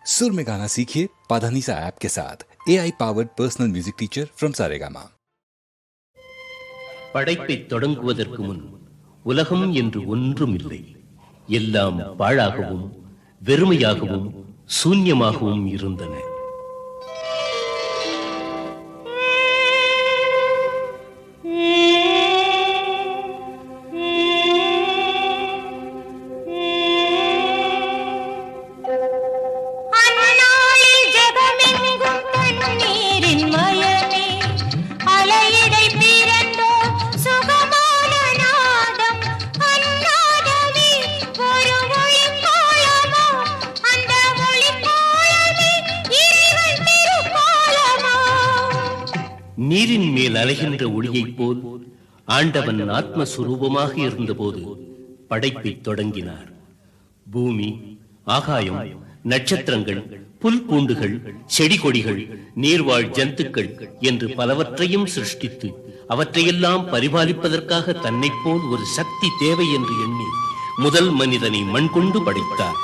सुर में गाना सीखिए पाधानीसा ऐप के साथ AI powered personal music teacher from Saregama. படைப்பை தொடங்குவதற்கு முன் உலகம் என்று ஒன்றும் இல்லை. எல்லாம் பாழாகவும் வெறுமையாகவும் சூன்யமாகவும் இருந்தன. நீரின் மேல் அலைகின்ற ஒளியைப் போல் ஆண்டவன் ஆத்மஸ்வரூபமாக இருந்தபோது படைப்பை தொடங்கினார். பூமி, ஆகாயம், நட்சத்திரங்கள், புல் பூண்டுகள், செடி கொடிகள், நீர்வாழ் ஜந்துக்கள் என்று பலவற்றையும் சிருஷ்டித்து அவற்றையெல்லாம் பரிபாலிப்பதற்காக தன்னை போல் ஒரு சக்தி தேவை என்று எண்ணி முதல் மனிதனை மண் கொண்டு படைத்தார்.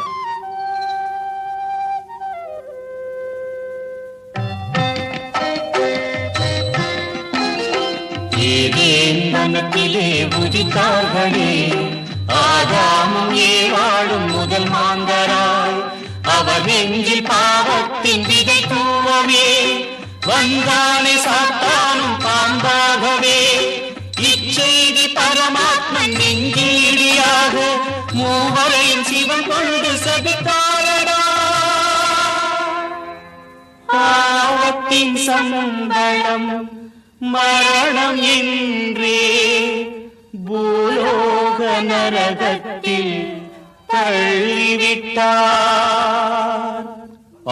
மனத்திலே உதித்தார்களே ஆதாமும் ஏவாளும் முதல் மாந்தராய், அவர் நெஞ்சில் பாவத்தின் விதை தூவவே வந்தானே சாத்தானும் பாம்பாகவே. இச்செய்தி பரமாத்மன் நெஞ்சீடியாக மூவரையும் சிவன் கொண்டு சபித்தாரடா. பாவத்தின் சம்பளம் மரணம் என்றே பூலோக நரகத்தில் தள்ளிவிட்டார்.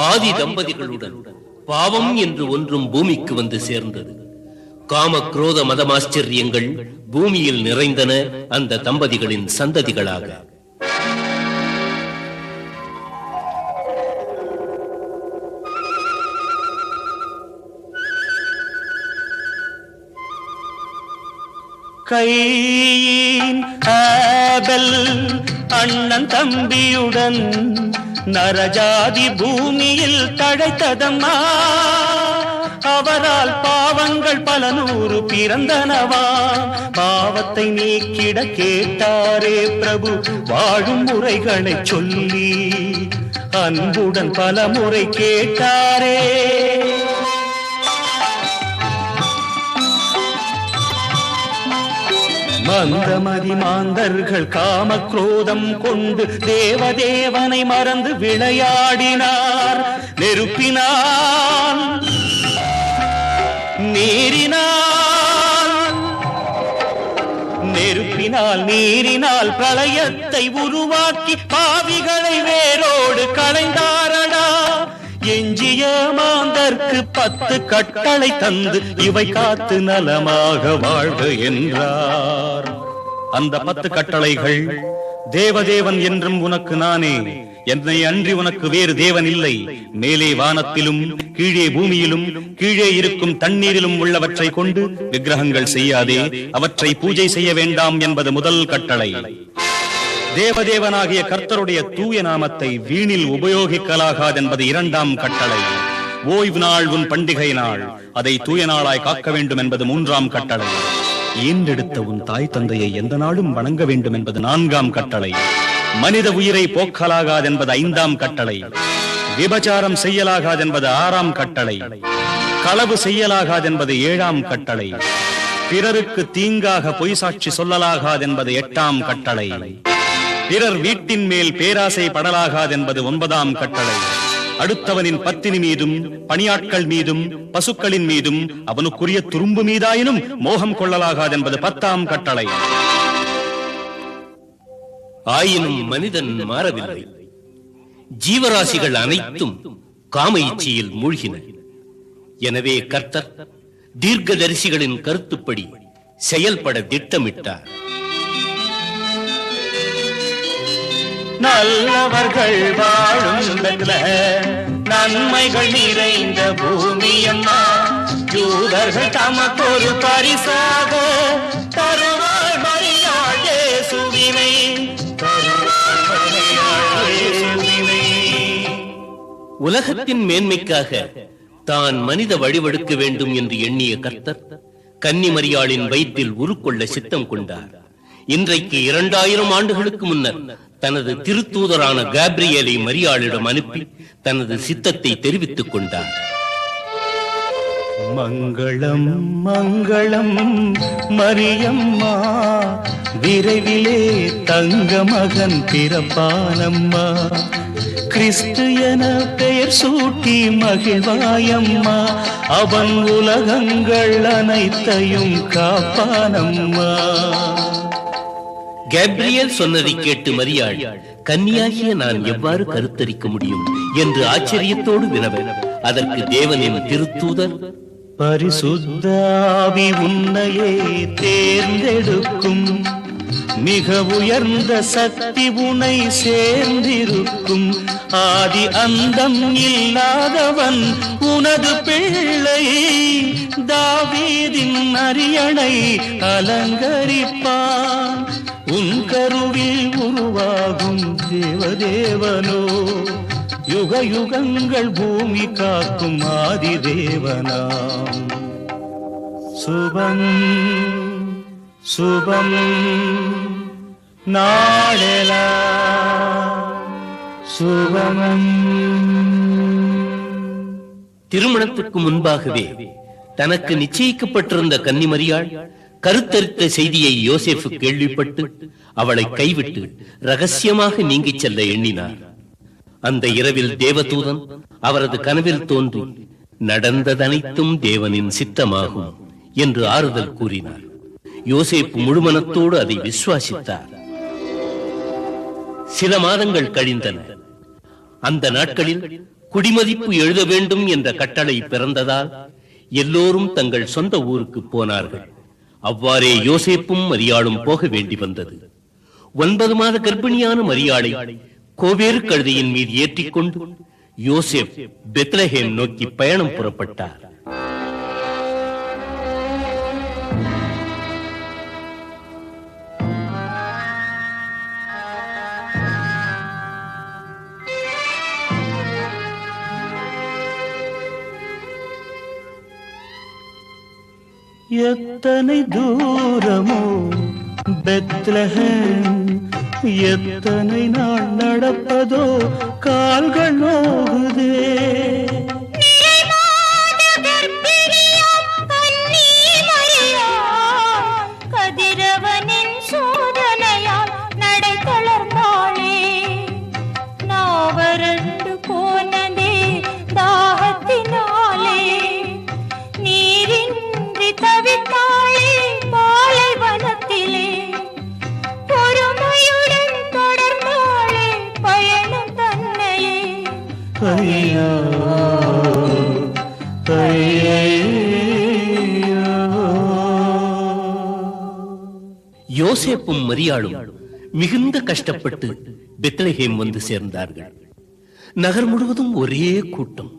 ஆதி தம்பதிகளுடன் பாவம் என்று ஒன்றும் பூமிக்கு வந்து சேர்ந்தது. காம குரோத மதமாச்சரியங்கள் பூமியில் நிறைந்தன அந்த தம்பதிகளின் சந்ததிகளாக. கையின் ஆபெல் அண்ணன் தம்பியுடன் நரஜாதி பூமியில் தழைத்ததம்மா. அவரால் பாவங்கள் பல நூறு பிறந்தனவா. பாவத்தை நீக்கிட கேட்டாரே பிரபு வாழும் முறைகளை சொல்லி அன்புடன் பல முறை கேட்டாரே. மந்தமதி மாந்தர்கள் காம குரோதம் கொண்டு தேவதேவனை மறந்து விளையாடினார். நெருப்பினால் நீரினால் பிரளயத்தை உருவாக்கி பாவிகளை வேரோடு களைந்தாரடா. எஞ்சிய மாந்தர்க்கு 10 கட்டளை தந்து இவை காத்து நலமாக வாழ்க என்றார். அந்த 10 கட்டளைகள், தேவதேவன் என்றும் உனக்கு நானே, என்னை அன்றி உனக்கு வேறு தேவன் இல்லை, மேலே வானத்திலும் கீழே பூமியிலும் கீழே இருக்கும் தண்ணீரிலும் உள்ளவற்றை கொண்டு விக்கிரகங்கள் செய்யாதே, அவற்றை பூஜை செய்ய வேண்டாம் என்பது முதல் கட்டளை. தேவதேவனாகிய கர்த்தருடைய தூய நாமத்தை வீணில் உபயோகிக்கலாகாதென்பது 2ஆம் கட்டளை. ஓய்வு நாள் உன் பண்டிகை நாள், அதை தூய நாளாய் காக்க வேண்டும் என்பது 3ஆம் கட்டளை. ஈன்றெடுத்த உன் தாய் தந்தையை எந்த நாளும் வணங்க வேண்டும் என்பது 4ஆம் கட்டளை. மனித உயிரை போக்கலாகாதென்பது 5ஆம் கட்டளை. விபச்சாரம் செய்யலாகாதென்பது 6ஆம் கட்டளை. களவு செய்யலாகாதென்பது 7ஆம் கட்டளை. பிறருக்கு தீங்காக பொய் சாட்சி சொல்லலாகாதென்பது 8ஆம் கட்டளை. பிறர் வீட்டின் மேல் பேராசை படலாகாதென்பது 9ஆம் கட்டளை. அடுத்தவனின் பத்தினி மீதும் பணியாட்கள் மீதும் பசுக்களின் மீதும் அவனுக்குரிய துரும்பு மீதாயினும் மோகம் கொள்ளலாகாதென்பது 10ஆம் கட்டளை. ஆயினும் மனிதன் மாறவில்லை. ஜீவராசிகள் அனைத்தும் காம இச்சையில் மூழ்கின. எனவே கர்த்தர் தீர்க்கதரிசிகளின் கருத்துப்படி செயல்பட திட்டமிட்டார். நல்லவர்கள் வாழும் நன்மைகள் நிறைந்த பூமியம்மா, யூதர்கள் தமக்கொரு பரிசாக தருவாள் மரியாள் இயேசுவினை. உலகத்தின் மேன்மைக்காக தான் மனித வழிவெடுக்க வேண்டும் என்று எண்ணிய கர்த்தர் கன்னிமரியாளின் வயிற்றில் உருக்கொள்ள சித்தம் கொண்டார். இன்றைக்கு 2000 ஆண்டுகளுக்கு முன்னர் தனது திருத்தூதரான காப்ரியேலை மரியாளிடம் அனுப்பி தனது சித்தத்தை தெரிவித்துக் கொண்டார். மங்களம் மங்களம் மரியம்மா, விரைவிலே தங்க மகன் பிறப்பானம்மா. கிறிஸ்து என பெயர் சூட்டி மகிழ்வாயம்மா, அவன் உலகங்கள் அனைத்தையும் காப்பானம்மா. கேப்ரியேல் சொன்னதை கேட்டு மரியாள், கன்னியாகிய நான் எவ்வாறு கருத்தரிக்க முடியும் என்று ஆச்சரியத்தோடு வினவ, அதற்கு தேவனின் திருத்தூதர், பரிசுத்த ஆவி உன்னையே தேர்ந்தெடுக்கும், மிக உயர்ந்த சக்தி உனை சேர்ந்திருக்கும், ஆதி அந்தம் இல்லாதவன் உனது பிள்ளை, தாவீதின் அரியணை அலங்கரிப்பான், உன் கருவில் உருவாகும் தேவதேவனோ, யுக யுகங்கள் பூமி காக்கும் ஆதி தேவனாம். சுபம் சுபம் நாளெல்லாம் சுபம். திருமணத்துக்கு முன்பாகவே தனக்கு நிச்சயிக்கப்பட்டிருந்த கன்னிமரியாள் கருத்தரித்த செய்தியை யோசேப்பு கேள்விப்பட்டு அவளை கைவிட்டு ரகசியமாக நீங்கிச் செல்ல எண்ணினார். அந்த இரவில் தேவதூதன் அவரது கனவில் தோன்றி நடந்ததனைத்தும் தேவனின் சித்தமாகும் என்று ஆறுதல் கூறினார். யோசேப்பு முழுமனத்தோடு அதை விசுவாசித்தார். சில மாதங்கள் கழிந்தன. அந்த நாட்களில் குடிமதிப்பு எழுத வேண்டும் என்ற கட்டளை பிறந்ததால் எல்லோரும் தங்கள் சொந்த ஊருக்கு போனார்கள். அவ்வாறே யோசேப்பும் மரியாளும் போக வேண்டி வந்தது. 9 மாத கர்ப்பிணியான மரியாளை கோவேறு கழுதையின் மீது ஏற்றிக்கொண்டு யோசேப் பெத்லஹேம் நோக்கி பயணம் புறப்பட்டார். எத்தனை தூரமோ பெத்லஹேம், எத்தனை நாள் நடப்பதோ கால்கள் நோகுதே. கதிரவனின் சோதனையால் நடை தளர்ந்தாளே, நாவரண்டு போனதே தாகத்தினாலே, நீரின்றி தவித்தாளே பாலைவனத்திலே, பொறுமையுடன் தொடர்ந்தாளே பயணம் தன்னையே. ஐயா யோசேப்பும் மரியாளும் மிகுந்த கஷ்டப்பட்டு பெத்லஹேம் வந்து சேர்ந்தார்கள். நகர் முழுவதும் ஒரே கூட்டம்,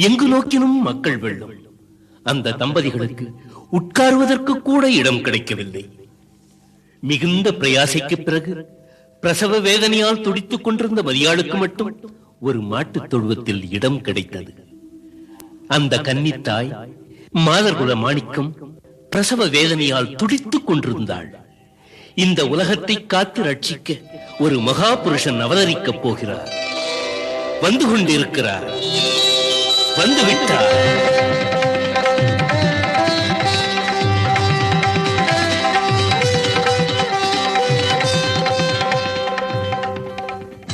எங்கு நோக்கினும் மக்கள் வெள்ளம். அந்த தம்பதிகளுக்கு உட்காருவதற்கு கூட இடம் கிடைக்கவில்லை. மிகுந்த பிரயாசைக்கு பிறகு பிரசவ வேதனையால் துடித்துக் கொண்டிருந்த மரியாளுக்கு மட்டும் ஒரு மாட்டுத் தொழுவத்தில் இடம் கிடைத்தது. அந்த கன்னித்தாய் மாதர்குல மாணிக்கம் பிரசவ வேதனையால் துடித்துக் கொண்டிருந்தாள். இந்த உலகத்தை காத்து ரட்சிக்க ஒரு மகா புருஷன் அவதரிக்கப் போகிறார். வந்து கொண்டிருக்கிறார், வந்துவிட்டார்.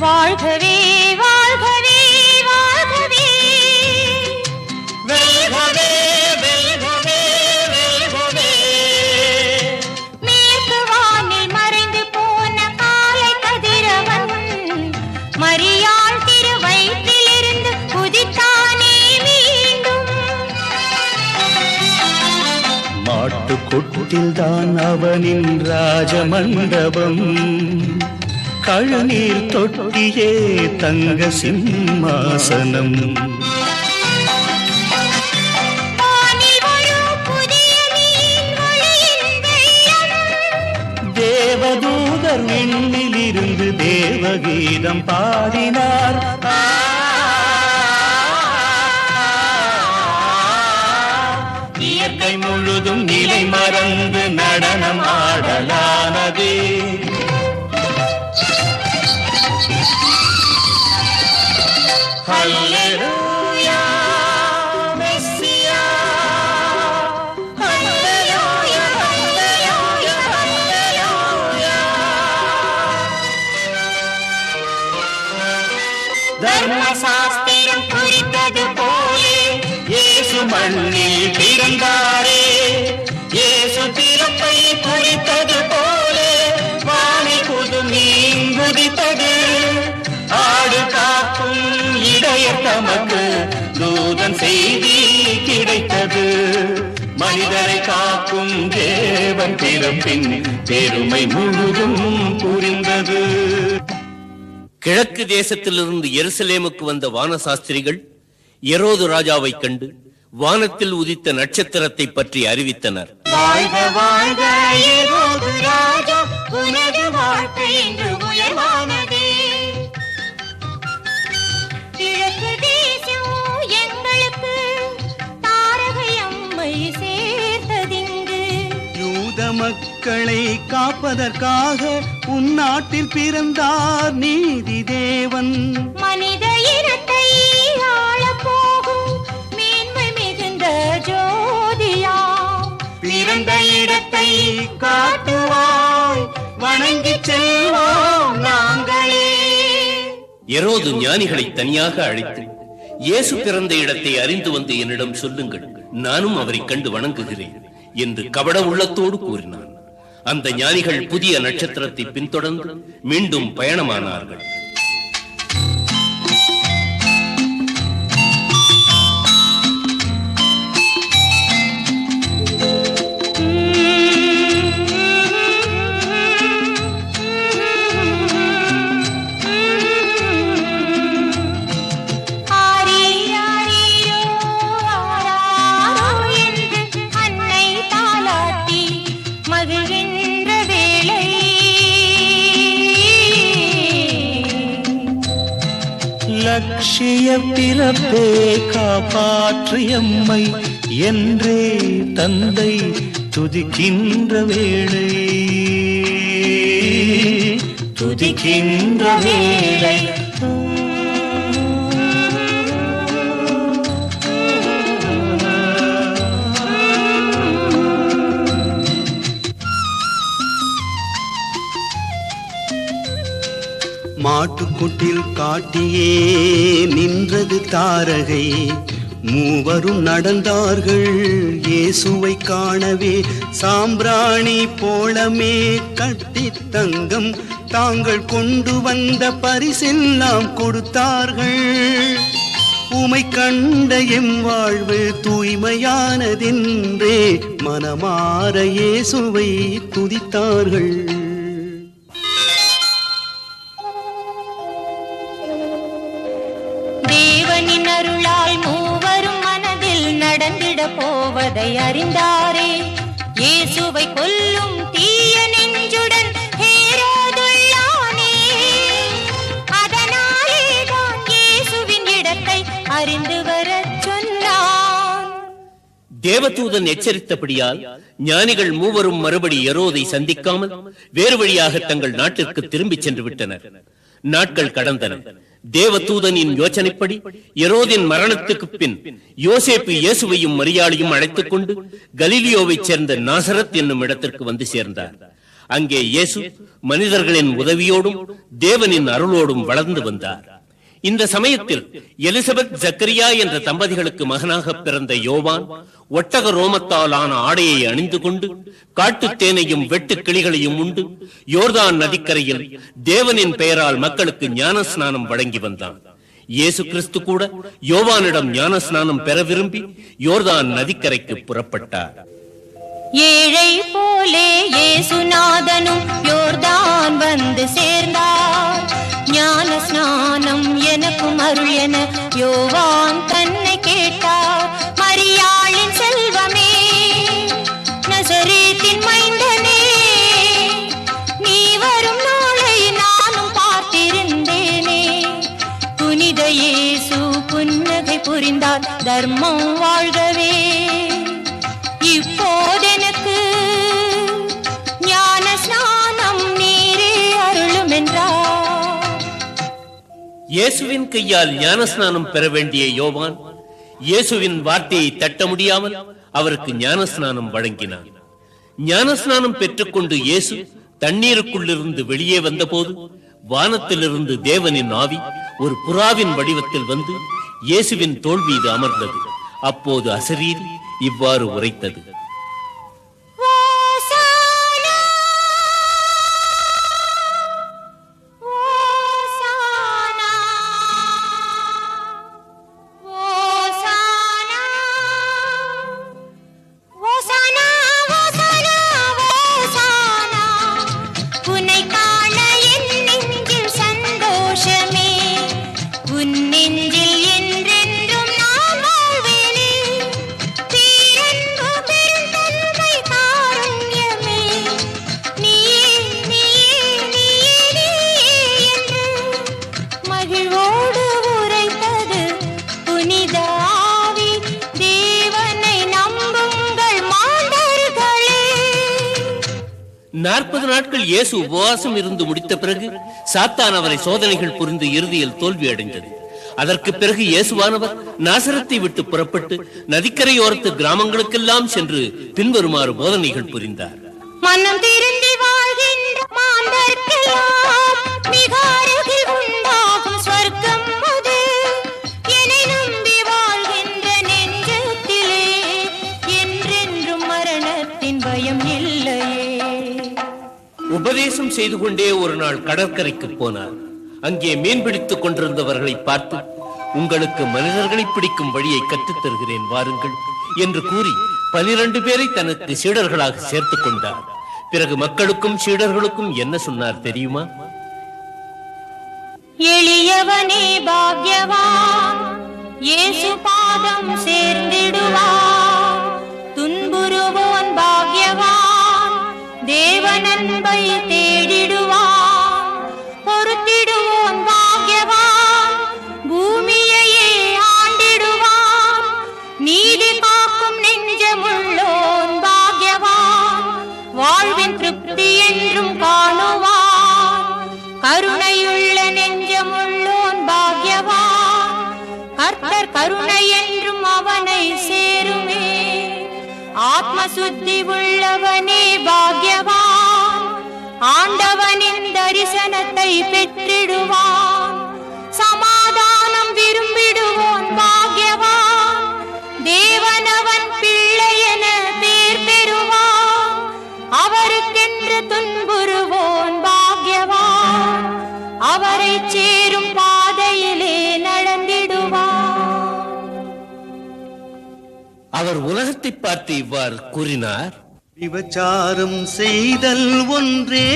வாழ்கவே வாழ்கவே வாழ்கவே, வெல்கவே வெல்கவே வெல்கவே. மேற்கு வானில் மறைந்து போன காலை கதிரவன் மரியாள் திருவயிற்றிலிருந்து குதித்தானே மீண்டும். மாட்டுக்கொட்டில் தான் அவனின் ராஜமண்டபம், கழுநீர் தொட்டியே தங்க சிம்மாசனம். தேவதூதர் விண்ணிலிருந்து தேவகீதம் பாடினார். மறந்து நடனம் ஆடலானதே. ஹல்லேலூயா மெஸ்ஸியா, ஹல்லேலூயா ஹல்லேலூயா ஹல்லேலூயா. தர்மசாஸ்திரம் குறித்தது போலே இயேசு மண்ணில் பிறந்தாரே. இயேசு பிறப்பை குறித்தது போலே வானை குதுமீன் குதித்தது. ஆடு காக்கும் இடையர் தமக்கு தூதன் செய்தி கிடைத்தது. மனிதரை காக்கும் தேவன் பிறப்பின் பெருமை முழுதும் புரிந்தது. கிழக்கு தேசத்திலிருந்து எருசலேமுக்கு வந்த வானசாஸ்திரிகள் எரோது ராஜாவை கண்டு வானத்தில் உதித்த நட்சத்திரத்தை பற்றி அறிவித்தனர். வாழ்க வாழ்க ஏரோது ராஜா, உனது வாழ்க்கை இன்று உயர்வானதே. கிழக்கு தேசம் எங்களுக்கு தாரகை அம்மை சேர்த்ததிங்கு. யூத மக்களை காப்பதற்காக உன்னாட்டில் பிறந்தார் நீதி தேவன். மனித இனத்தை ஆளப் போகும் மேன்மை மிகுந்த ஜோதியாம். பிறந்த இடத்தை காட்டுவாய், வணங்கி செல்வோம் நாங்களே. எரோது ஞானிகளை தனியாக அழைத்து, இயேசு பிறந்த இடத்தை அறிந்து வந்து என்னிடம் சொல்லுங்கள், நானும் அவரை கண்டு வணங்குகிறேன் என்று கபட உள்ளத்தோடு கூறினான். அந்த ஞானிகள் புதிய நட்சத்திரத்தை பின்தொடர்ந்து மீண்டும் பயணமானார்கள். லட்சிய பிறப்பே காப்பாற்றியம்மை என்றே தந்தை துதிக்கின்ற வேளை, துதிக்கின்ற வேளை. மாட்டுக்குட்டில் காட்டியே நின்றது தாரகை. மூவரும் நடந்தார்கள் இயேசுவை காணவே. சாம்பிராணி போலமே கட்டி தங்கம் தாங்கள் கொண்டு வந்த பரிசெல்லாம் கொடுத்தார்கள். உமை கண்ட எம் வாழ்வு தூய்மையானதென்றே மனமாற இயேசுவை துதித்தார்கள். தேவனின் அருளால் மூவரும் மனதில் நடந்திட போவதை அறிந்தாரே. இயேசுவை கொல்லும் தீய நெஞ்சுடன் ஹேரோதுள்ளானே. அதனாலேதான் இயேசுவின் இடத்தை அறிந்து வரச் சொன்னான். தேவதூதன் எச்சரித்தபடியால் ஞானிகள் மூவரும் மறுபடி எரோதை சந்திக்காமல் வேறு வழியாக தங்கள் நாட்டிற்கு திரும்பிச் சென்று விட்டனர். நாட்கள் கடந்தன. தேவதூதனின் யோசனைப்படி எரோதின் மரணத்துக்கு பின் யோசேப்பு இயேசுவையும் மரியாளையும் அழைத்துக் கொண்டு கலிலியோவைச் சேர்ந்த நாசரத் என்னும் இடத்திற்கு வந்து சேர்ந்தார். அங்கே இயேசு மனிதர்களின் உதவியோடும் தேவனின் அருளோடும் வளர்ந்து வந்தார். இந்த சமயத்தில் எலிசபெத் ஜக்கரியா என்ற தம்பதிகளுக்கு மகனாக பிறந்த யோவான் ஒட்டக ரோமத்தால் ஆன ஆடையை அணிந்து கொண்டு காட்டுத் தேனையும் வெட்டு கிளிகளையும் உண்டு யோர்தான் நதிக்கரையில் தேவனின் பெயரால் மக்களுக்கு ஞான ஸ்நானம் வழங்கி வந்தான். இயேசு கிறிஸ்து கூட யோவானிடம் ஞான ஸ்நானம் பெற விரும்பி யோர்தான் நதிக்கரைக்கு புறப்பட்டார். ஏழை போலே இயேசுநாதனும் யோர்தான் வந்து சேர்ந்தார். ஞான ஸ்நானம் எனக்கும் அருள் என யோவான் தன்னை கேட்டார். மரியாளின் செல்வமே, நசரேத்தின் மைந்தனே, நீ வரும் நாளை நானும் பார்த்திருந்தேனே. புனித இயேசு புன்னகை புரிந்தார் தர்மம் வாழ்கவே. இப்போதெனக்கு இயேசுவின் கையால் ஞானஸ்நானம் பெற வேண்டிய யோவான் இயேசுவின் வார்த்தையை தட்ட முடியாமல் அவருக்கு ஞானஸ்நானம் வழங்கினார். ஞானஸ்நானம் பெற்றுக்கொண்டு இயேசு தண்ணீருக்குள்ளிருந்து வெளியே வந்தபோது வானத்திலிருந்து தேவனின் ஆவி ஒரு புறாவின் வடிவத்தில் வந்து இயேசுவின் தோள் மீது அமர்ந்தது. அப்போது அசரீரி இவ்வாறு உரைத்தது: மகிழ்வோடு உரைத்தது புனித ஆவி, தேவனை நம்புங்கள் மாந்தர்களே. 40 நாட்கள் இயேசு உபவாசம் இருந்து முடித்த பிறகு சாத்தான் அவரை சோதனைகள் புரிந்து இறுதியில் தோல்வி அடைந்தது. அதற்கு பிறகு இயேசுவானவர் நாசரத்தை விட்டு புறப்பட்டு நதிக்கரையோரத்து கிராமங்களுக்கெல்லாம் சென்று பின்வருமாறு போதனைகள் புரிந்தார். மனம் திருந்தி வாழ்கின்ற மாந்தர்க்கெல்லாம் மிக அருகில் உண்டாகும் சொர்க்கம் அது. என்னை நம்பி வாழ்கின்ற நெஞ்சத்திலே என்றென்றும் மரணத்தின் பயம் இல்லையே. உபதேசம் செய்து கொண்டே ஒரு நாள் கடற்கரைக்கு போனார். அங்கே மீன் பிடித்துக் கொண்டிருந்தவர்களை பார்த்து, உங்களுக்கு மனிதர்களை பிடிக்கும் வழியை கற்றுத் தருகிறேன் வாருங்கள் என்று கூறி 12 பேரை தனக்கு சீடர்களாக சேர்த்துக் கொண்டார். பிறகு மக்களுக்கும் சீடர்களுக்கும் என்ன சொன்னார் தெரியுமா? எளியவனே பாக்யவான், இயேசு பாதம் சேர்ந்திடுவான். துன்புறுவோன் பாக்யவான், தேவன் அன்பை தேடிடுவான். பொறுத்திடுவோன் பாக்யவான், பூமியையே ஆண்டிடுவான். நீதி காக்கும் நெஞ்சமுள்ளோன் பாக்யவான், வாழ்வின் திருப்தி என்றும் காணுவான். கருணையுள்ள நெஞ்சமுள்ளோன் பாக்யவான், கர்த்தர் கருணை என்றும் அவனை சேருமே. ஆத்ம சுத்தி உள்ளவனே பாக்யவான், ஆண்டவனின் தரிசனத்தை பெற்றிடுவான். சமாதானம் விரும்பிடுவோன் பாக்யவான், தேவனவன் பிள்ளை என பேர் பெறுவான். அவருக்கென்று துன்புறுவோன் பாக்யவான், அவரை சேரும் பாதையிலே நடந்திடுவான். அவர் உலகத்தை பார்த்து இவ்வாறு கூறினார்: விபச்சாரம் செய்தல் ஒன்றே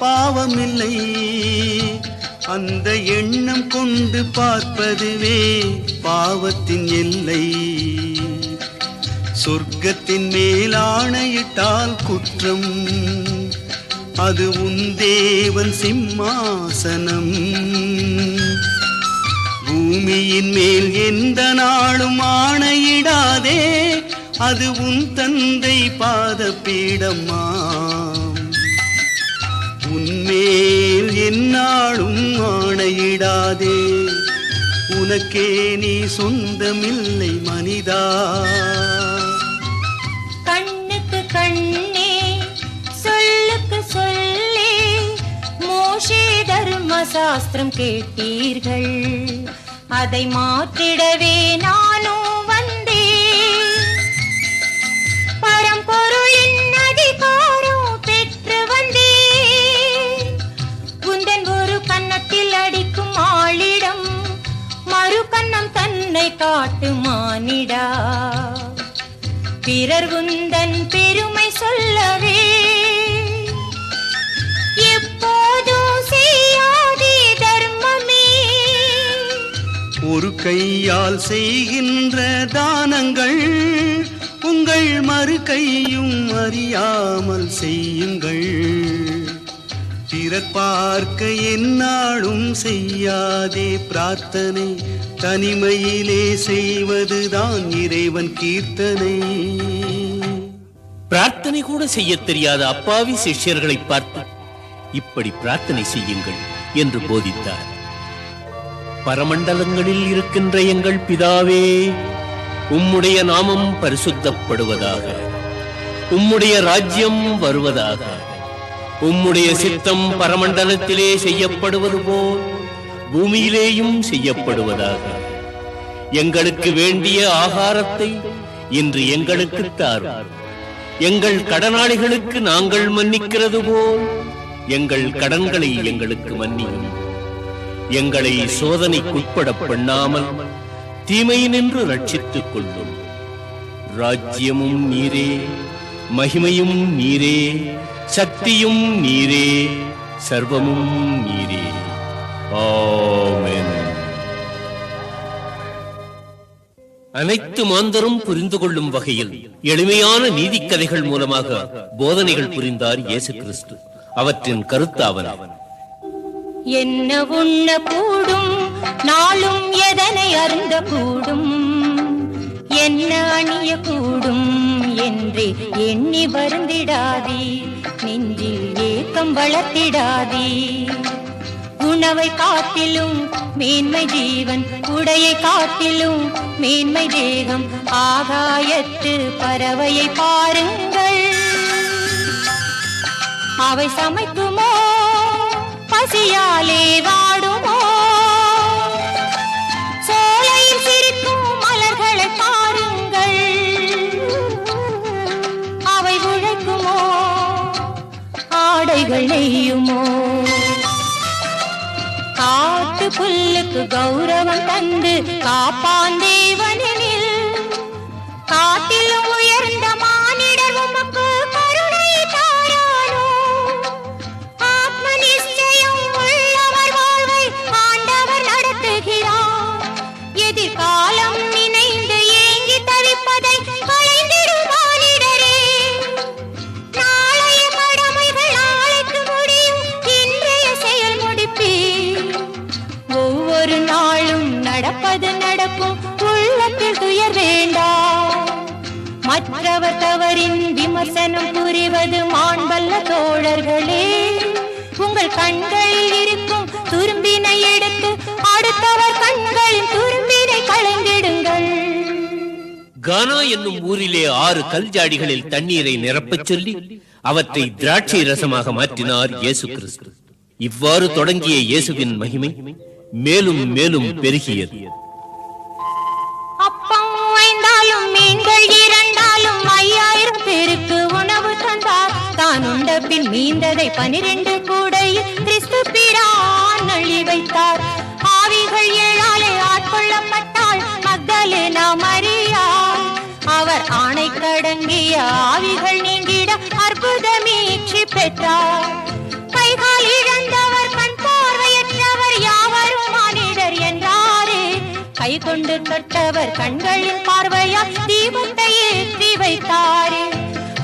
பாவமில்லை, அந்த எண்ணம் கொண்டு பார்ப்பதுவே பாவத்தின் எல்லை. சொர்க்கத்தின் மேல் ஆணையிட்டால் குற்றம், அது உன் தேவன் சிம்மாசனம். பூமியின் மேல் எந்த நாளும் ஆணையிடாதே, அது உன் தந்தை பாதபீடமாம். உன்மேல் எந்நாளும் ஆணையிடாதே, உனக்கே நீ சொந்தமில்லை மனிதா. கண்ணுக்கு கண்ணே, சொல்லுக்கு சொல்லே, மோசே தர்ம சாஸ்திரம் கேட்டீர்கள். அதை மாற்றிடவே நானும் வந்தேன். பரம்பொருளின் அதிகாரம் பெற்று வந்தேன். குந்தன் ஒரு கன்னத்தில் அடிக்கும் ஆளிடம் மறு கன்னம் தன்னை காட்டு மானிடா. பிறர் குந்தன் பெருமை சொல்லவே எப்போதும் செய்யாதே தர்மமே. ஒரு கையால் செய்கின்ற தானங்கள் உங்கள் மறு கையும் அறியாமல் செய்யுங்கள். பிறர் பார்க்க எந்நாளும் செய்யாதே பிரார்த்தனை, தனிமையிலே செய்வதுதான் இறைவன் கீர்த்தனை. பிரார்த்தனை கூட செய்ய தெரியாத அப்பாவி சிஷ்யர்களை பார்த்து, இப்படி பிரார்த்தனை செய்யுங்கள், என்று போதித்தார். பரமண்டலங்களில் இருக்கின்ற எங்கள் பிதாவே, உம்முடைய நாமம் பரிசுத்தப்படுவதாக, உம்முடைய ராஜ்யம் வருவதாக, உம்முடைய சித்தம் பரமண்டலத்திலே செய்யப்படுவது போல் பூமியிலேயும் செய்யப்படுவதாக. எங்களுக்கு வேண்டிய ஆகாரத்தை இன்று எங்களுக்கு தாரும். எங்கள் கடனாளிகளுக்கு நாங்கள் மன்னிக்கிறது போல் எங்கள் கடன்களை எங்களுக்கு மன்னியும். எங்களை சோதனைக்குட்பட பண்ணாமல் தீமையினின்று ரட்சித்துக் கொள்ளும். ராஜ்யமும் நீரே, மகிமையும் நீரே, சக்தியும் நீரே, சர்வமும் நீரே. ஆமென். அனைத்து மாந்தரும் புரிந்து கொள்ளும் வகையில் எளிமையான நீதிக்கதைகள் மூலமாக போதனைகள் புரிந்தார் இயேசு கிறிஸ்து. அவற்றின் கருத்தாவன: என்ன உண்ண கூடும், நாளும் எதனை அருந்த கூடும், என்ன அணிய கூடும் என்று எண்ணி வருந்திடாதே, நெஞ்சில் ஏக்கம் வளர்த்திடாதே. உணவை காட்டிலும் மேன்மை ஜீவன், உடையை காட்டிலும் மேன்மை தேகம். ஆகாயத்து பறவையை பாருங்கள், அவை சமைக்குமோ, பசியாலே வாடுமோ? சோலையில் சிரிக்கும் மலர்களை பாருங்கள், அவை உழைக்குமோ, ஆடைகள் நெய்யுமோ? காட்டு புல்லுக்கு கௌரவம் தந்து காப்பான் தேவனில், காட்டிலும் உயர்ந்த மானிடர் உமக்கு கருணை தாரானோ? ஆத்ம நிச்சயம் உள்ளவர் வாழ்வை ஆண்டவர் நடத்துகிறார். எதிர்காலம் நினைந்து ஏங்கி தவிப்பதை களைந்திடும் மானிடரே. நாளைய கடமைகள் நாளைக்கு முடியும், இன்றைய செயல் முடிப்பீர். ஒவ்வொரு நாளும் நடப்பது நடக்கும், உள்ளத்தில் துயர் வேண்டாம். மற்றவர் தவறின் விமர்சனம் புரிவது மாண்பல்ல தோழர்களே. உங்கள் கண்களில் இருக்கும் துரும்பினை எடுத்து அடுத்தவர் கண்களின் துரும்பினை களைந்திடுங்கள். கானா என்னும் ஊரிலே 6 கல்ஜாடிகளில் தண்ணீரை நிரப்பச் சொல்லி அவற்றை திராட்சை ரசமாக மாற்றினார் இயேசு கிறிஸ்து. இவ்வாறு தொடங்கிய இயேசுவின் மகிமை மேலும் மேலும் பெருகியது. அப்பம் 5 மீன்கள் 2 5000 பேருக்கு உணவு தந்தார். தான் உண்ட பின் மீந்ததை 12 கூடையில் கிறிஸ்து பிரான் அள்ளி வைத்தார். ஆவிகள் 7 ஆட்கொள்ளப்பட்டாள் மக்தலேனா மரியாள். அவர் ஆணை கடங்கிய ஆவிகள் நீங்கிட அற்புத மீட்சி பெற்றார். கைகால் இழந்தவர், கண் பார்வையற்றவர் யாவரும் மானிடர் என்றாரே. கை கொண்டு தொட்டவர் கண்களின் பார்வையால் தீபத்தை ஏற்றி வைத்தாரே.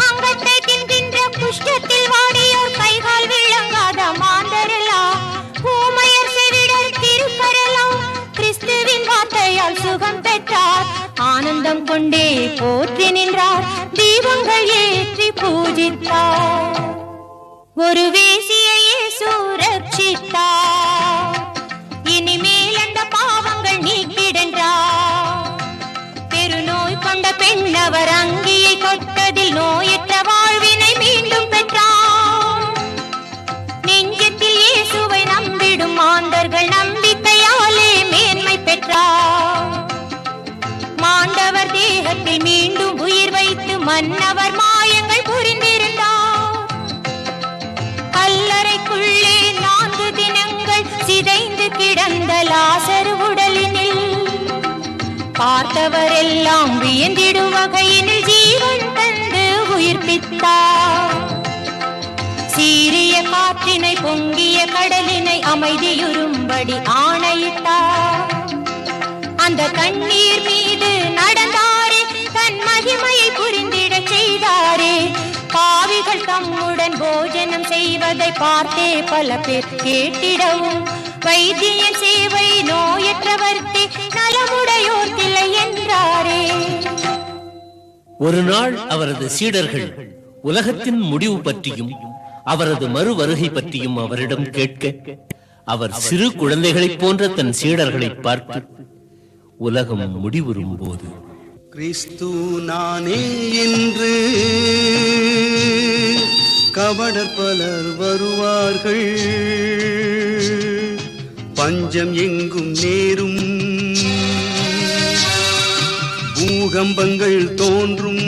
அங்கத்தை தின்கின்ற குஷ்டத்தில் வாடியோர், கைகால் விளங்காத மாந்தரெல்லாம், ஊமையர் செவிடர் திருப்பரெல்லாம் கிறிஸ்துவின் வார்த்தையால் சுகம் பெற்றார். ஆனந்தம் கொண்டே போற்றி நின்றார், தீபங்கள் ஏற்றி பூஜித்தார். ஒரு வேசியையே சுரட்சித்தார், இனிமேல் அந்த பாவங்கள் நீக்கிடென்றார். பெருநோய் கொண்ட பெண்ணவர் அங்கியை தொட்டதில் நோயற்ற வாழ்வினை மீண்டும் பெற்றார். நெஞ்சத்தில் இயேசுவை நம்பிடும் மாந்தர்கள் நம்பிக்கையாலே மேன்மை பெற்றார். மாண்டவர் தேகத்தில் மீண்டும் உயிர் வைத்து மன்னவர் மாயங்கள் புரிந்திருந்தார். கல்லறைக்குள்ளே 4 தினங்கள் சிதைந்து கிடந்த லாசரு உடலினில் பார்த்தவரெல்லாம் வியந்திடும் வகையினில் ஜீவன் தந்து உயிர்ப்பித்தார். சீரிய காற்றினை பொங்கிய கடலினை அமைதியுறும்படி ஆணையிட்டார். அந்த தண்ணீர் மீது நடந்தாரே, தன் மகிமையை புரிந்திட செய்தாரே. பாவிகள் தம்முடன் போஜனம் செய்வதை பார்த்தே பல பேர் கேட்டிடவும், வைத்திய சேவை நோயற்றவர்க்கே நலமுடையோர்க்கில்லை என்றாரே. ஒரு நாள் அவரது சீடர்கள் உலகத்தின் முடிவு பற்றியும் அவரது மறு வருகை பற்றியும் அவரிடம் கேட்க, அவர் சிறு குழந்தைகளைப் போன்ற தன் சீடர்களை பார்த்து உலகம் முடிவுறும் போது கிறிஸ்து நானே என்று கபடர் பலர் வருவார்கள், பஞ்சம் எங்கும் நேரும், பூகம்பங்கள் தோன்றும்,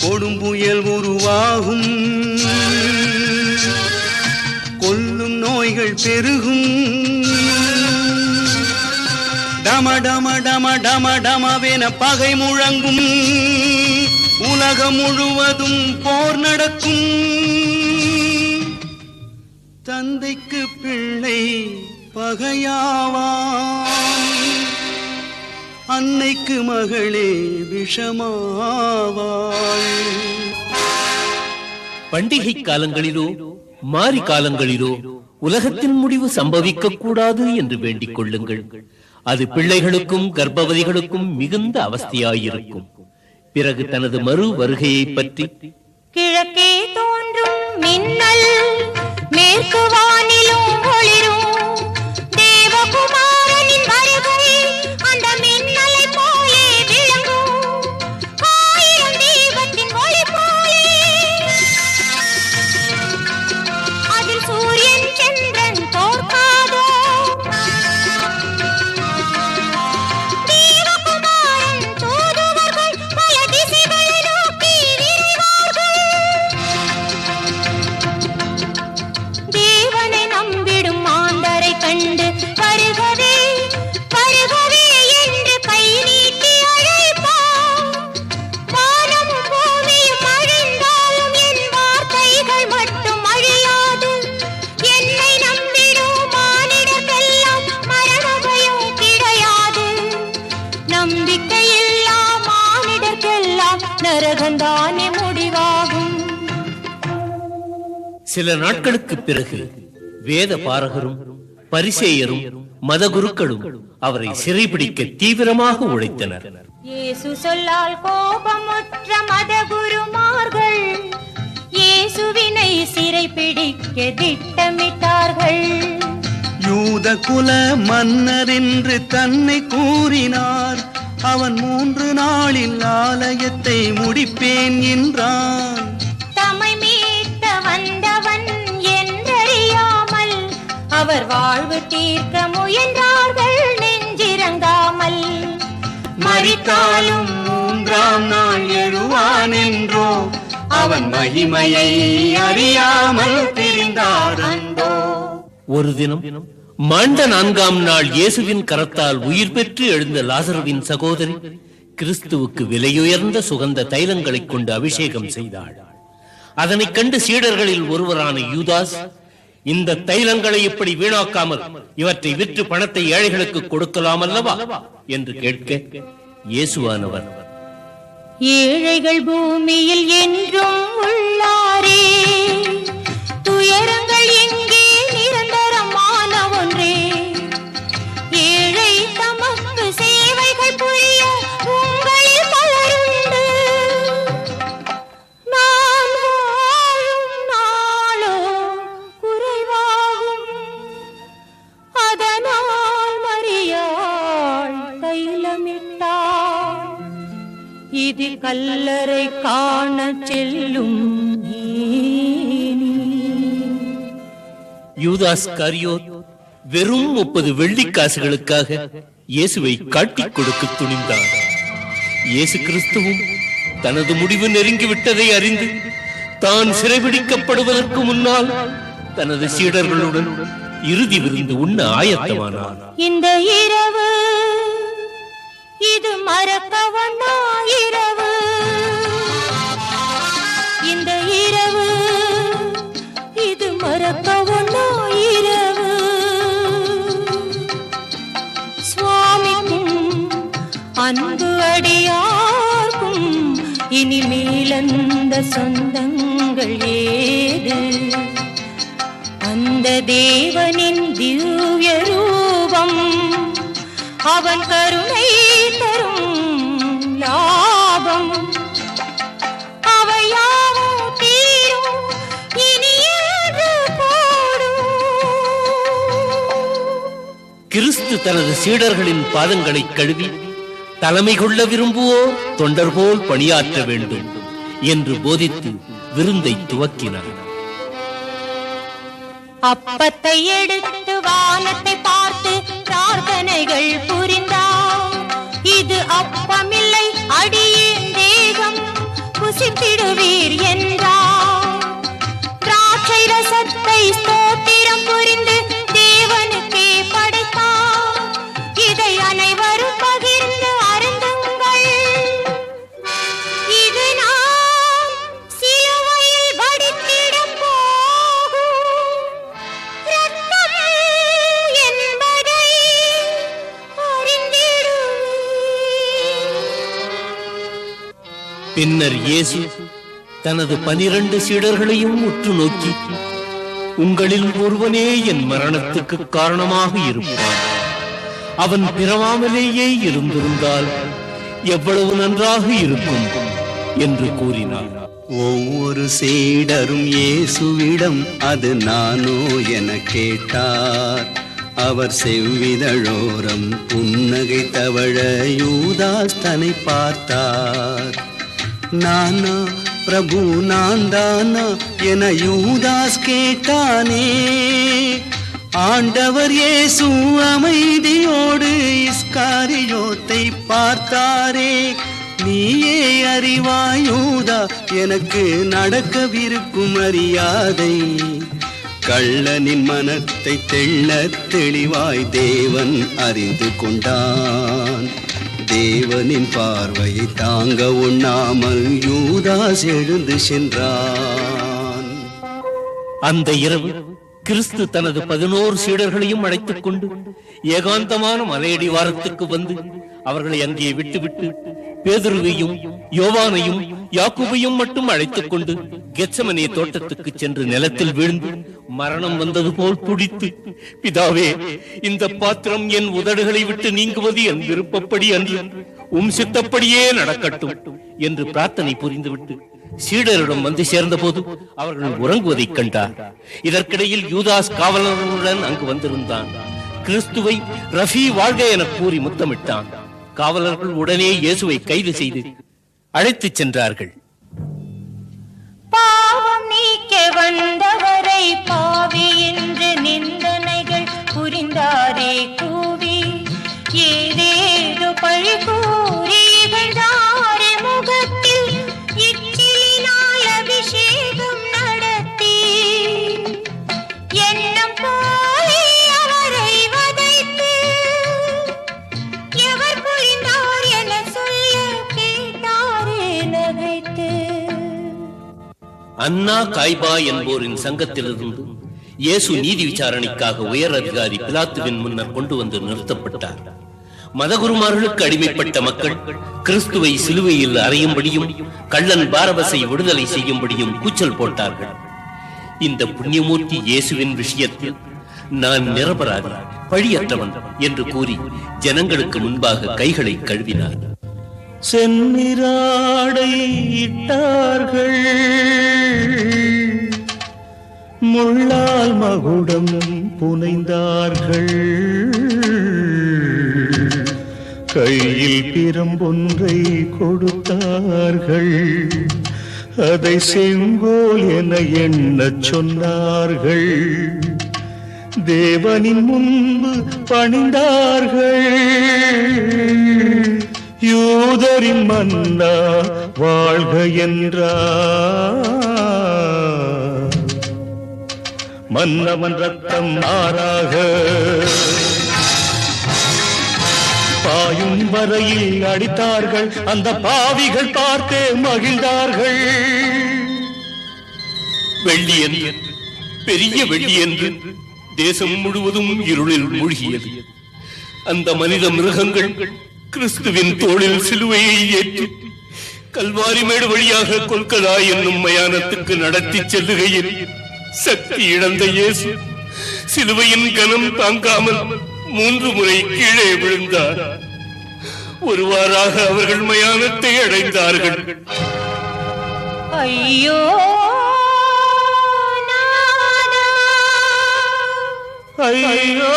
கொடும்புயல் உருவாகும், கொல்லும் நோய்கள் பெருகும், டம டம டம டம டமவென பகை முழங்கும், உலகம் முழுவதும் போர் நடக்கும். தந்தைக்கு பிள்ளை பகையாவான், அன்னைக்கு மகளே விஷமாவாள். பண்டிகை காலங்களிலோ மாரி காலங்களிலோ உலகத்தின் முடிவு சம்பவிக்க கூடாது என்று வேண்டிக் கொள்ளுங்கள். அது பிள்ளைகளுக்கும் கர்ப்பவதிகளுக்கும் மிகுந்த அவஸ்தையாயிருக்கும். பிறகு தனது மறு வருகையை பற்றி கிழக்கே தோன்றும் மின்னல் மேற்கு வானிலும் ஒளிரும், தேவகுமாரனின் வருகை அந்த மின்னலை போலே விளங்கும், ஆயிரம் தீபத்தின் ஒளி போலே அதில் சூரியன் சந்திரன் தோற்காதோ. தேவகுமாரன் தூதுவர்கள் பல திசைகளை நோக்கி விரைவார்கள். தேவனை நம்பிடும் மாந்தரை கண்டு வருகவே வருகவே என்று கை நீட்டி அழைப்பார். வானமும் பூமியும் அழிந்தாலும் என் வார்த்தைகள் மட்டும் அழியாது. என்னை நம்பிடும் மானிடர்க்கெல்லாம் மரண பயம் கிடையாது. நம்பிக்கையில்லா மானிடர்க்கெல்லாம் நரகந்தானே முடிவாகும். சில நாட்களுக்கு பிறகு வேத பாரகரும் பரிசேயரும் மதகுருக்களும் அவரை சிறைபிடிக்க தீவிரமாக உழைத்தனர். இயேசு சொல்லால் கோபமுற்ற மதகுருமார்கள் இயேசுவினை சிறைபிடிக்க திட்டமிட்டார்கள். யூத குல மன்னர் என்று தன்னை கூறினார், அவன் 3 நாளில் ஆலயத்தை முடிப்பேன் என்றான். தம்மை மீட்க வந்தவன் என்றறியாமல் அவர் வாழ்வு தீர்க்க முயன்றார்கள் நெஞ்சிரங்காமல். மரித்தாலும் 3ஆம் நாள் எழுவான் என்றோ அவன் மகிமையை அறியாமல் திரிந்தார் அந்தோ. ஒரு தினம் மாண்ட 4ஆம் நாள் இயேசுவின் கரத்தால் உயிர் பெற்று எழுந்த லாசருவின் சகோதரி கிறிஸ்துவுக்கு விலையுயர்ந்த சுகந்த தைலங்களைக் கொண்டு அபிஷேகம் செய்தாள். அதனைக் கண்டு சீடர்களில் ஒருவரான யூதாஸ், இந்த தைலங்களை இப்படி வீணாக்காமல் இவற்றை விற்று பணத்தை ஏழைகளுக்கு கொடுக்கலாம் அல்லவா என்று கேட்க, இயேசுவானவர், ஏழைகள் பூமியில் என்றும் உள்ளாரே, துயரங்கள் எங்கே நிரந்தரமான ஒன்றே. ஏழை தமக்கு சேவைகள் புரிய உங்களில் பலருண்டு. நான் வாழும் நாளோ குறைவாகும், அதனால் மரியாள் தைலமிட்டாள். இதில் கல்லறை காண செல்லும் யூதாஸ் காரியோத் வெறும் 30 வெள்ளிக்காசுகளுக்காக இயேசுவை காட்டிக் கொடுக்க துணிந்தார். இயேசு கிறிஸ்துவும் தனது முடிவு நெருங்கிவிட்டதை அறிந்து தான் சிறைபிடிக்கப்படுவதற்கு முன்னால் தனது சீடர்களுடன் இறுதி விருந்து உண்ண ஆயத்தமானார். இந்த இரவு இது மறக்கவனா இரவு, இந்த இரவு இது மறக்கவனா இரவு. சுவாமிக்கும் அன்பு அடியார்க்கும் இனிமேலந்த சொந்தங்கள் ஏது? அந்த தேவனின் திவ்ய ரூபம், அவன் கருணை தரும் லாபம். அவையாவும் தீரும் இனி என்று போதும். கிறிஸ்து தனது சீடர்களின் பாதங்களை கழுவி தலைமை கொள்ள விரும்புவோர் தொண்டர் போல் பணியாற்ற வேண்டும் என்று போதித்து விருந்தை துவக்கினார். அப்பத்தை எடுத்து வானத்தை பார்த்து பிரார்த்தனைகள் புரிந்தார். இது அப்பமில்லை அடியேன் தேகம், புசித்திடுவீர் என்றார். திராட்சை ரசத்தை ஸ்தோத்திரம் புரிந்து தேவனுக்கே படைத்தார். இதை அனைவரும் பகிர்ந்து அருந்துங்கள். இது நாம் சிலுவையில் வடித்திடப் போகும் இரத்தம் என்பதை அறிந்திடுவீர். பின்னர் இயேசு தனது 12 சீடர்களையும் உற்று நோக்கி, உங்களில் ஒருவனே என் மரணத்துக்கு காரணமாக இருப்பான். அவன் பிறவாமலேயே இருந்திருந்தால் எவ்வளவு நன்றாக இருக்கும் என்று கூறினார். ஒவ்வொரு சீடரும் இயேசுவிடம் அது நானோ என கேட்டார். அவர் செவ்விதழோரம் புன்னகை தவழ யூதாஸ் தன்னை பார்த்தார். நானா பிரபு நான் தானா என யூதாஸ் கேட்டானே. ஆண்டவர் இயேசு அமைதியோடு இஸ்காரியோத்தை பார்த்தாரே. நீயே அறிவாய் யூதா எனக்கு நடக்கவிருக்கும் மரியாதை. கள்ளனின் மனத்தை தெள்ளத் தெளிவாய் தேவன் அறிந்து கொண்டான். தேவனின் பார்வையை தாங்க உண்ணாமல் யூதாஸ் எழுந்து சென்றான். அந்த இரவு கிறிஸ்து தனது 11 சீடர்களையும் அழைத்துக் கொண்டு ஏகாந்தமான மலையடிவாரத்துக்கு வந்து அவர்களை அங்கே விட்டுவிட்டு பேதுருவையும் யோவானையும் யாக்கோபையும் மட்டும் அழைத்துக் கொண்டு கெத்செமனே தோட்டத்துக்கு சென்று நிலத்தில் விழுந்து மரணம் வந்தது போல் துடித்து, பிதாவே, இந்த பாத்திரம் என் உதடுகளை விட்டு நீங்குவது என் விருப்பப்படி அன்று, சித்தப்படியே நடக்கட்டும் என்று பிரார்த்தனை புரிந்துவிட்டு சீடரிடம் வந்து சேர்ந்த போது அவர்கள் உறங்குவதைக் கண்டார். இதற்கிடையில் யூதாஸ் காவலர்களுடன் அங்கு வந்திருந்தான். கிறிஸ்துவை ரஃபி வாழ்க என கூறி முத்தமிட்டான். காவலர்கள் உடனே இயேசுவை கைது செய்து அழைத்துச் சென்றார்கள். பாவம் நீக்க வந்தவரை பாவி என்று நிந்தனைகள் புரிந்தாரே கூவி, ஏதேதோ பழி கூறி இகழ்ந்தாரே முகத்தில் இச்சிலினால் அபிஷேகம் நடத்தி, எண்ணம் போலே அவரை வதைத்து எவர் புரிந்தார் என சொல்ல கேட்டாரே நகைத்து. அன்னா காய்பா என்போரின் சங்கத்திலிருந்து இயேசு நீதி விசாரணைக்காக உயர் அதிகாரி பிலாத்துவின் முன்னர் கொண்டு வந்து நிறுத்தப்பட்டார். மதகுருமார்களுக்கு அடிமைப்பட்ட மக்கள் கிறிஸ்துவை சிலுவையில் அறையும்படியும் கள்ளன் பாரபஸை விடுதலை செய்யும்படியும் கூச்சல் போட்டார்கள். இந்த புண்ணியமூர்த்தி இயேசுவின் விஷயத்தில் நான் நிரபராதி, பழியற்றவன் என்று கூறி ஜனங்களுக்கு முன்பாக கைகளை கழுவினார். செந்நிராடை இட்டார்கள், முள்ளால் மகுடம் புனைந்தார்கள், கையில் பிரம்பொன்றை கொடுத்தார்கள், அதை செங்கோல் என எண்ணச் சொன்னார்கள், தேவனின் முன்பு பணிந்தார்கள், யூதரின் மன்னா வாழ்க என்றார். மன்னவன் ரத்தம் ஆறாக பாயும் வரையில் அடித்தார்கள், அந்த பாவிகள் பார்த்தே மகிழ்ந்தார்கள். வெள்ளி என்று, பெரிய வெள்ளி என்று தேசம் முழுவதும் இருளில் மூழ்கியது. அந்த மனித மிருகங்கள் கிறிஸ்துவின் தோளில் சிலுவையை ஏற்றி கல்வாரி மேடு வழியாக கொல்கதா என்னும் மயானத்துக்கு நடத்தி செல்லுகையில் சக்தி இழந்த இயேசு சிலுவையின் கனம் தாங்காமல் 3 முறை கீழே விழுந்தார். ஒருவாறாக அவர்கள் மயானத்தை அடைந்தார்கள். ஐயோ ஐயோ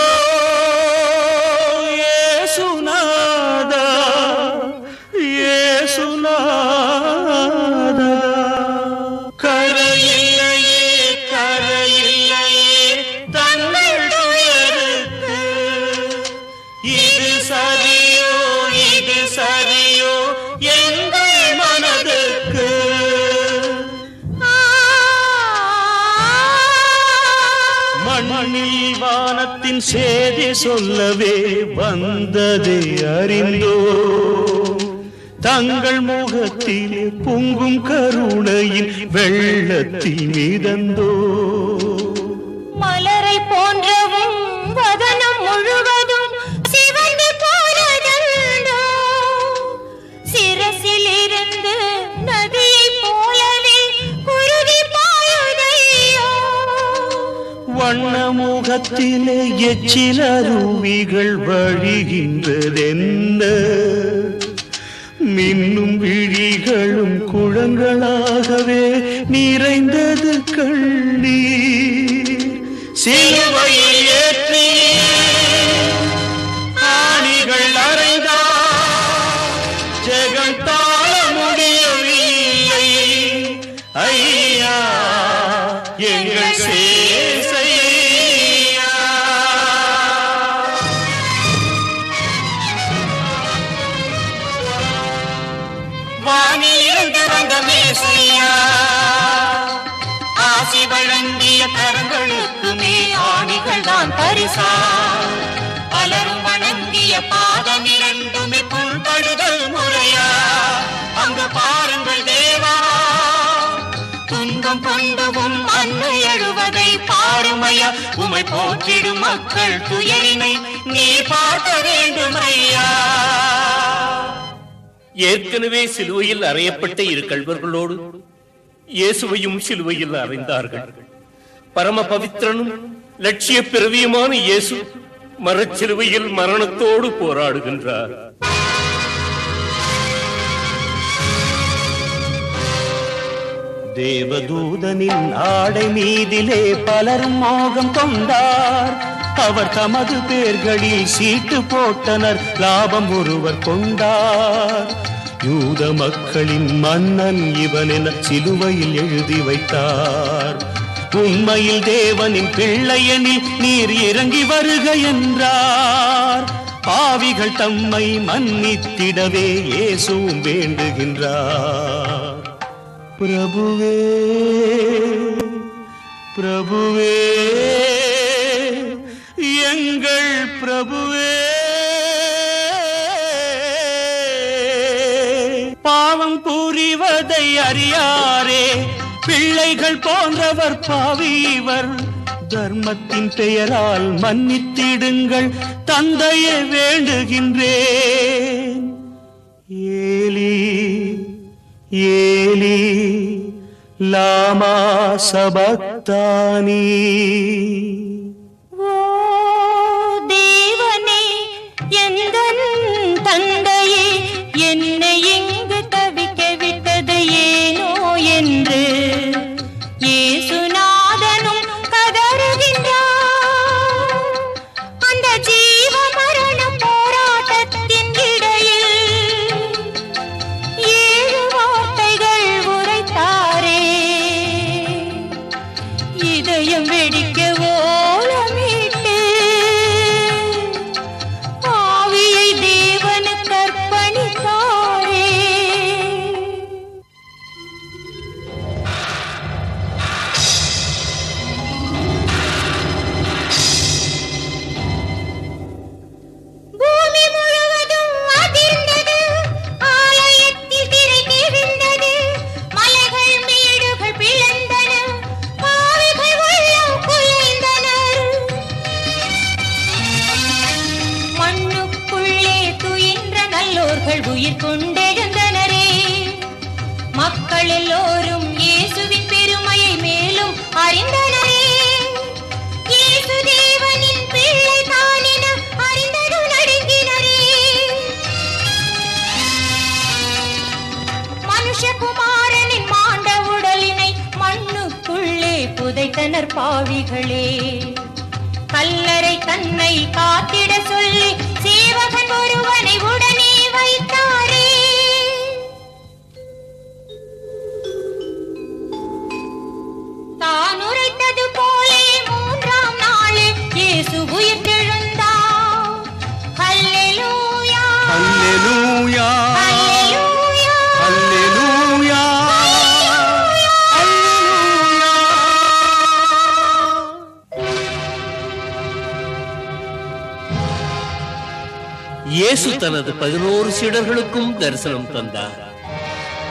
இது சரியோ இது சரியோ எங்கள் மனதுக்கு மண்ணில் வானத்தின் சேதி சொல்லவே வந்ததை அறிந்தோ தங்கள் முகத்தில் பொங்கும் கருணையின் வெள்ளத்தில் மிதந்தோ மலரை போன்றவும் வதனம் முழுவதும் சிவந்து போனதோ சிரசில் இருந்து நதியை போலவே குருவி பாயுதையோ வண்ண முகத்திலே எச்சில் அருவிகள் வழிகின்றதென்ன மின்னும் விழிகளும் குளங்களாகவே நிறைந்தது கண்ணீர் சிலுவையில் ஏற்றி ஆணிகள் அறைந்தார் ஜெகம் தாழ முடியவில்லை ஐயா எங்கள் சேசையா வானிலிருந்து வந்த மேசையா ஆசி வழங்கிய கரங்களுக்குமே ஆணிகள் தான் பரிசா பலரும் வணங்கிய பாதம் இரண்டுமே புல்படுதல் முறையா அங்கு பாருங்கள் தேவா துன்பம் கொண்டவும் அன்னை அழுவதை பாருமையா உமை போற்றிடும் மக்கள் துயரினை நீ பார்க்க வேண்டுமையா ஏற்கனவே சிலுவையில் அறையப்பட்ட இரு கள்வர்களோடு இயேசுவையும் சிலுவையில் அறைந்தார்கள். பரம பவித்திரனும் லட்சிய பிறவியுமான இயேசு மரச்சிலுவையில் மரணத்தோடு போராடுகின்றார். தேவதூதனின் ஆடை மீதிலே பலரும் மோகம் கொண்டார் அவர் தமது பேர்களில் சீட்டு போட்டனர் லாபம் ஒருவர் கொண்டார் யூத மக்களின் மன்னன் இவன் என சிலுவையில் எழுதி வைத்தார் உண்மையில் தேவனின் பிள்ளையனில் நீர் இறங்கி வருக என்றார் பாவிகள் தம்மை மன்னித்திடவே இயேசுவும் வேண்டுகின்றார் பிரபுவே பிரபுவே எங்கள் பிரபுவே பாவம் புரிவதை அறியாரே பிள்ளைகள் போன்றவர் பாவிவர் தர்மத்தின் பெயரால் மன்னித்திடுங்கள் தந்தையை வேண்டுகின்றேன் ஏலி ஏலி லாமா சபக்தானி ஓ தேவனே எந்தன் தந்தையே என்னை இங்கு தவிக்க விட்டது ஏனோ என்று இயேசுநாதனும் கதறுகின்றார் அந்த ஜீவ மரண போராட்டத்தின் இடையில் 7 வார்த்தைகள் உரைத்தாரே இதயம் வெடிக்க ஓலமிட்டு ஆவியை தேவனுக்கு அர்ப்பணித்தாரே பூமி முழுவதும் அதிர்ந்தது ஆலயத்தில் திரை கிழிந்தது மலைகள் மேடுகள் பிளந்தன பாவிகள் உள்ளம் குலைந்தனர் மண்ணுக்குள்ளே துயின்ற நல்லோர்கள் உயிர் கொண்டெழுந்தனரே மக்கள் எல்லோரும் இயேசுவின் பெருமையை மேலும் அறிந்தனரே இயேசு தேவனின் பிள்ளை தானென அறிந்ததும் நடுங்கினரே மனுஷகுமாரனின் மாண்ட உடலினை மண்ணுக்குள்ளே புதைத்தனர் பாவிகளே கல்லறை தன்னை காத்திட சொல்லி சேவகன் ஒருவனை உடனே வைத்தாரே தான் உரைத்தது போலே 3ஆம் நாளில் இயேசு உயிர்த்தெழுந்தார் அல்லேலூயா அல்லேலூயா இயேசு தனது 11 சீடர்களுக்கும் தரிசனம் தந்தார்.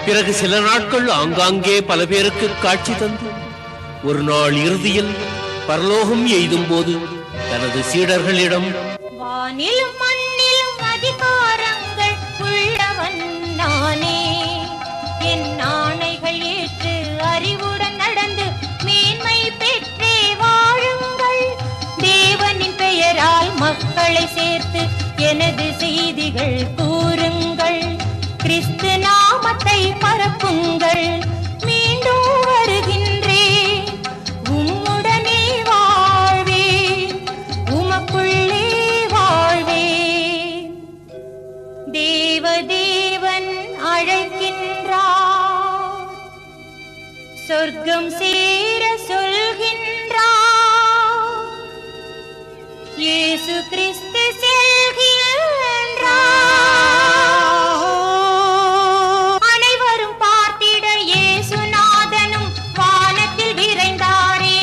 பிறகு சில நாட்கள் ஆங்காங்கே பல பேருக்கு காட்சி தந்து ஒரு நாள் இறுதியில் பரலோகம் எய்தும் போது தனது சீடர்களிடம், வானிலும் மண்ணிலும் அதிகாரங்கள் உள்ளவன் நானே. என் ஆணைகள் ஏற்று அறிவுடன் நடந்து மேன்மை பெற்றே வாழுங்கள். தேவனின் பெயரால் மக்களை சேர்த்து எனது செய்திகள் கூறுங்கள். கிறிஸ்து நாமத்தை பரப்புங்கள். மீண்டும் வருகின்றேன், உம்முடனே வாழ்வேன், உமக்குள்ளே வாழ்வேன். தேவதேவன் அழைக்கின்றார், சொர்க்கம் சேர சொல்கின்றார். இயேசு கிறிஸ்து செல்கின்றார். அனைவரும் பார்த்திட இயேசுநாதனும் வானத்தில் விரைந்தாரே.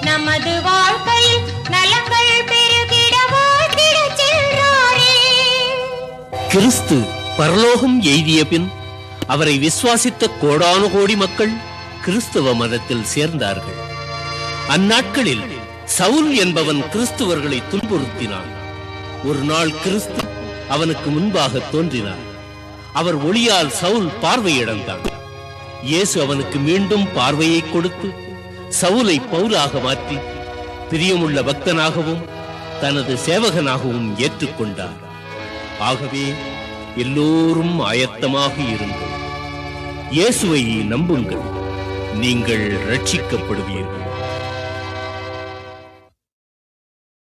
நமது வாழ்க்கையில் நலங்கள் பெருகிட வாழ்த்திடச் சென்றாரே. கிறிஸ்து பரலோகம் எய்திய பின் அவரை விசுவாசித்த கோடானு கோடி மக்கள் கிறிஸ்தவ மதத்தில் சேர்ந்தார்கள். அந்நாட்களில் சவுல் என்பவன் கிறிஸ்துவர்களை துன்புறுத்தினான். ஒரு நாள் கிறிஸ்து அவனுக்கு முன்பாக தோன்றினார். அவர் ஒளியால் சவுல் பார்வையிழந்தான். இயேசு அவனுக்கு மீண்டும் பார்வையை கொடுத்து சவுலை பவுலாக மாற்றி பிரியமுள்ள பக்தனாகவும் தனது சேவகனாகவும் ஏற்றுக்கொண்டார். ஆகவே எல்லோரும் ஆயத்தமாக இருங்கள். இயேசுவை நம்புங்கள், நீங்கள் ரட்சிக்கப்படுவீர்கள்.